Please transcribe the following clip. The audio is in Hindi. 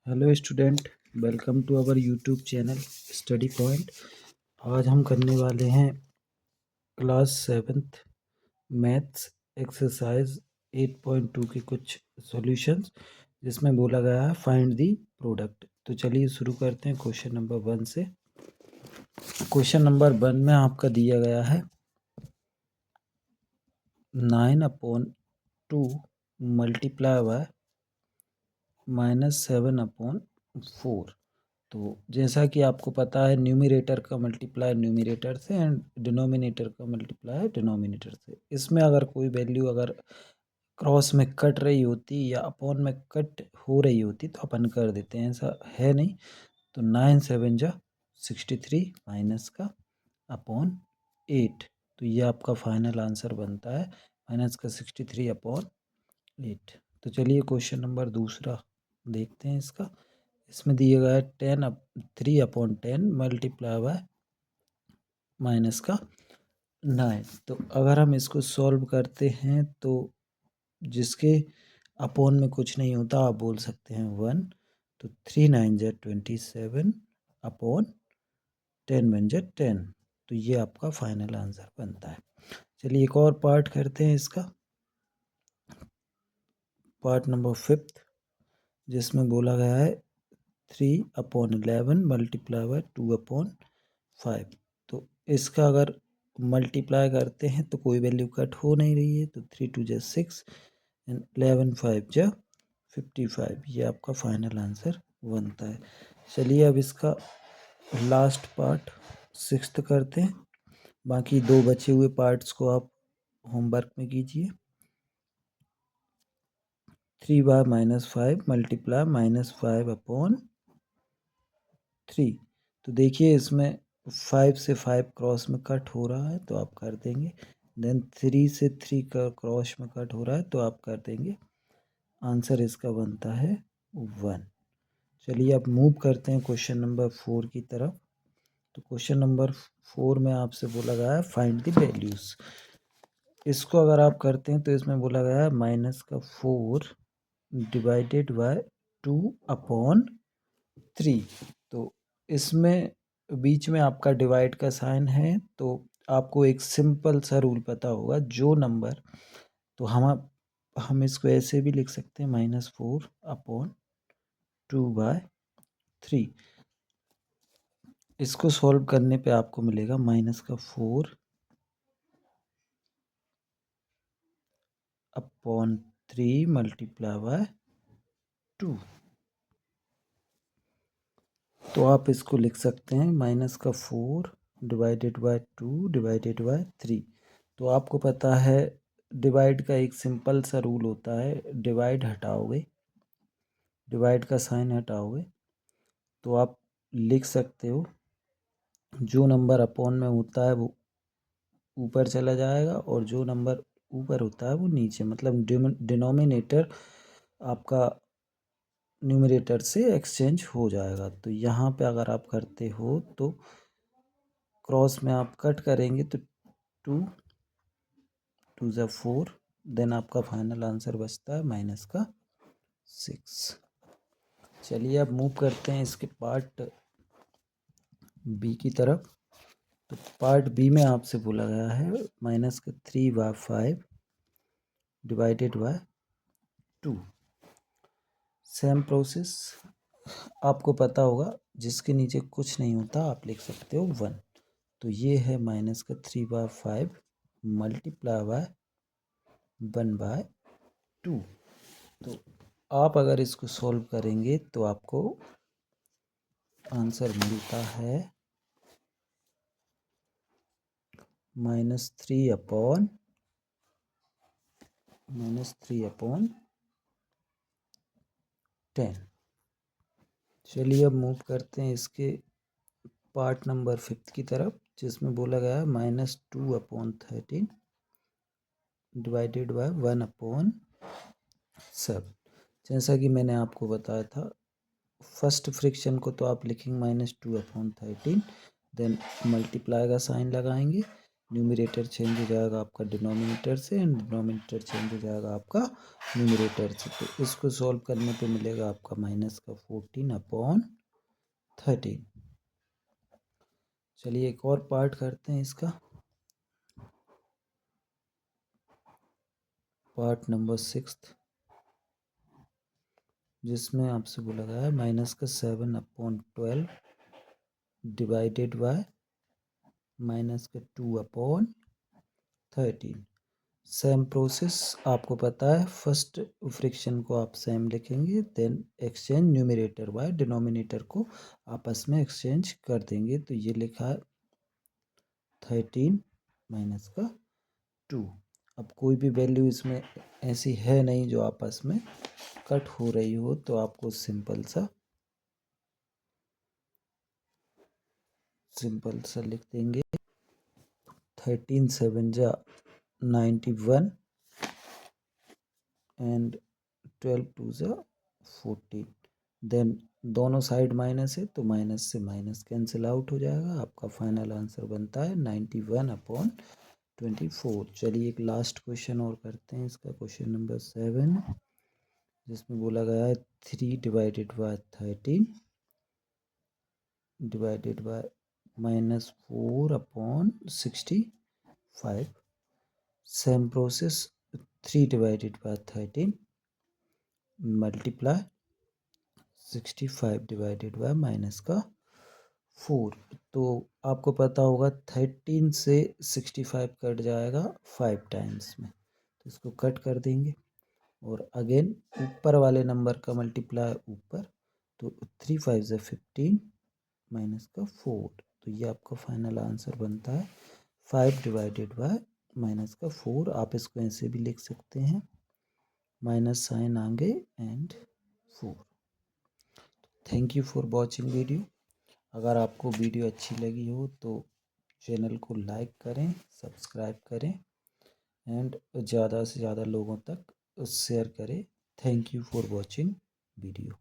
Hello student, welcome to our YouTube channel study point. आज हम करने वाले हैं क्लास 7th मैथ्स एक्सरसाइज 8.2 के कुछ सॉल्यूशंस, जिसमें बोला गया है फाइंड दी प्रोडक्ट। तो चलिए शुरू करते हैं क्वेश्चन नंबर 1 से। क्वेश्चन नंबर 1 में आपका दिया गया है 9/2 मल्टीप्लाई बाय -7/4। तो जैसा कि आपको पता है, न्यूमरेटर का मल्टीप्लाई न्यूमरेटर से एंड डिनोमिनेटर का मल्टीप्लाई डिनोमिनेटर से। इसमें अगर कोई वैल्यू अगर क्रॉस में कट रही होती या अपॉन में कट हो रही होती तो अपन कर देते हैं, ऐसा है नहीं। तो 9 7 जा 63 माइनस का अपॉन 8, तो ये आपका फाइनल आंसर बनता है -63/8। तो चलिए क्वेश्चन नंबर दूसरा देखते हैं इसका। इसमें दिया गया है 3/10 मल्टीप्लाई बाय माइनस का 9। तो अगर हम इसको सॉल्व करते हैं तो जिसके अपॉन में कुछ नहीं होता आप बोल सकते हैं 1। तो 3 9 जा 27 अपॉन 10 1 जा 10। तो ये आपका फाइनल आंसर बनता है। चलिए एक और पार्ट करते हैं इसका, पार्ट नंबर 5, जिसमें बोला गया है 3/11 मल्टीप्लाई बाय 2/5। तो इसका अगर मल्टीप्लाई करते हैं तो कोई वैल्यू कट हो नहीं रही है। तो 3 2 जा 6 एंड 11 5 जा 55। ये आपका फाइनल आंसर बनता है। चलिए अब इसका लास्ट पार्ट 6th करते हैं। बाकी दो बचे हुए पार्ट्स को आप होमवर्क में कीजिए। 3/-5 मल्टीप्लाई -5/3। तो देखिए इसमें 5 से 5 क्रॉस में कट हो रहा है तो आप कर देंगे। देन 3 से 3 का क्रॉस में कट हो रहा है तो आप कर देंगे। आंसर इसका बनता है 1। चलिए अब मूव करते हैं क्वेश्चन नंबर 4 की तरफ। तो क्वेश्चन नंबर 4 में आपसे बोला गया है फाइंड द वैल्यूज़। इसको अगर आप करते हैं तो इसमें बोला गया है -4 डिवाइडेड बाय 2/3। तो इसमें बीच में आपका डिवाइड का साइन है। तो आपको एक सिंपल सा रूल पता होगा, जो नंबर, तो हम इसको ऐसे भी लिख सकते हैं -4/2/3। इसको सॉल्व करने पे आपको मिलेगा -4/3 मल्टीप्लाई बाय 2। तो आप इसको लिख सकते हैं -4 डिवाइडेड बाय 2 डिवाइडेड बाय 3। तो आपको पता है डिवाइड का एक सिंपल सा रूल होता है, डिवाइड हटाओगे, डिवाइड का साइन हटाओगे तो आप लिख सकते हो जो नंबर अपॉन में होता है वो ऊपर चला जाएगा और जो नंबर ऊपर होता है वो नीचे, मतलब डिनोमिनेटर आपका न्यूमरेटर से एक्सचेंज हो जाएगा। तो यहाँ पे अगर आप करते हो तो क्रॉस में आप कट करेंगे तो 2 2 जा 4, देन आपका फाइनल आंसर बचता है -6। चलिए अब मूव करते हैं इसके पार्ट बी की तरफ। तो पार्ट बी में आपसे बोला गया है -3/5 डिवाइडेड बाय 2। सेम प्रोसेस, आपको पता होगा जिसके नीचे कुछ नहीं होता आप लिख सकते हो 1। तो ये है -3/5 मल्टीप्लाई बाय 1/2। तो आप अगर इसको सॉल्व करेंगे तो आपको आंसर मिलता है -3/10। चलिए अब मूव करते हैं इसके पार्ट नंबर 5 की तरफ, जिसमें बोला गया है -2/13 डिवाइडेड बाय 1/7। जैसा कि मैंने आपको बताया था, फर्स्ट फ्रिक्शन को तो आप लिखेंगे -2/13, देन मल्टीप्लाई का साइन लगाएंगे न्यूमरेटर चेंज हो जाएगा आपका डिनोमिनेटर से एंड डिनोमिनेटर चेंज हो जाएगा आपका न्यूमरेटर से। तो इसको सॉल्व करने पे मिलेगा आपका -14/13। चलिए एक और पार्ट करते हैं इसका, पार्ट नंबर 6, जिसमें आपसे बोला गया है -7/12 डिवाइडेड बाय -2/13। सेम प्रोसेस आपको पता है, फर्स्ट फ्रिक्शन को आप सेम लिखेंगे, then exchange numerator by denominator को आपस में एक्सचेंज कर देंगे। तो ये लिखा है 13 -2। अब कोई भी वैल्यू इसमें ऐसी है नहीं जो आपस में कट हो रही हो, तो आपको सिंपल सा लिख देंगे 13 7 जा 91 एंड 12 2 जा 14। देन दोनों साइड माइनस है तो माइनस से माइनस कैंसिल आउट हो जाएगा। आपका फाइनल आंसर बनता है 91/24। चलिए एक लास्ट क्वेश्चन और करते हैं इसका, क्वेश्चन नंबर 7, जिसमें बोला गया है 3 divided by 13 divided by -4/65। Same process 3 divided by 13 multiply 65 divided by -4। तो आपको पता होगा 13 से 65 कट जाएगा 5 टाइम्स में, तो इसको कट कर देंगे और अगेन ऊपर वाले नंबर का मल्टीप्लाई ऊपर, तो 3 5 जा 15 -4। तो ये आपका फाइनल आंसर बनता है 5 डिवाइडेड बाय -4। आप इसको ऐसे भी लिख सकते हैं, माइनस साइन आगे and 4। Thank you for watching video. अगर आपको वीडियो अच्छी लगी हो तो चैनल को लाइक करें, सब्सक्राइब करें एंड ज़्यादा से ज़्यादा लोगों तक शेयर करें। Thank you for watching video.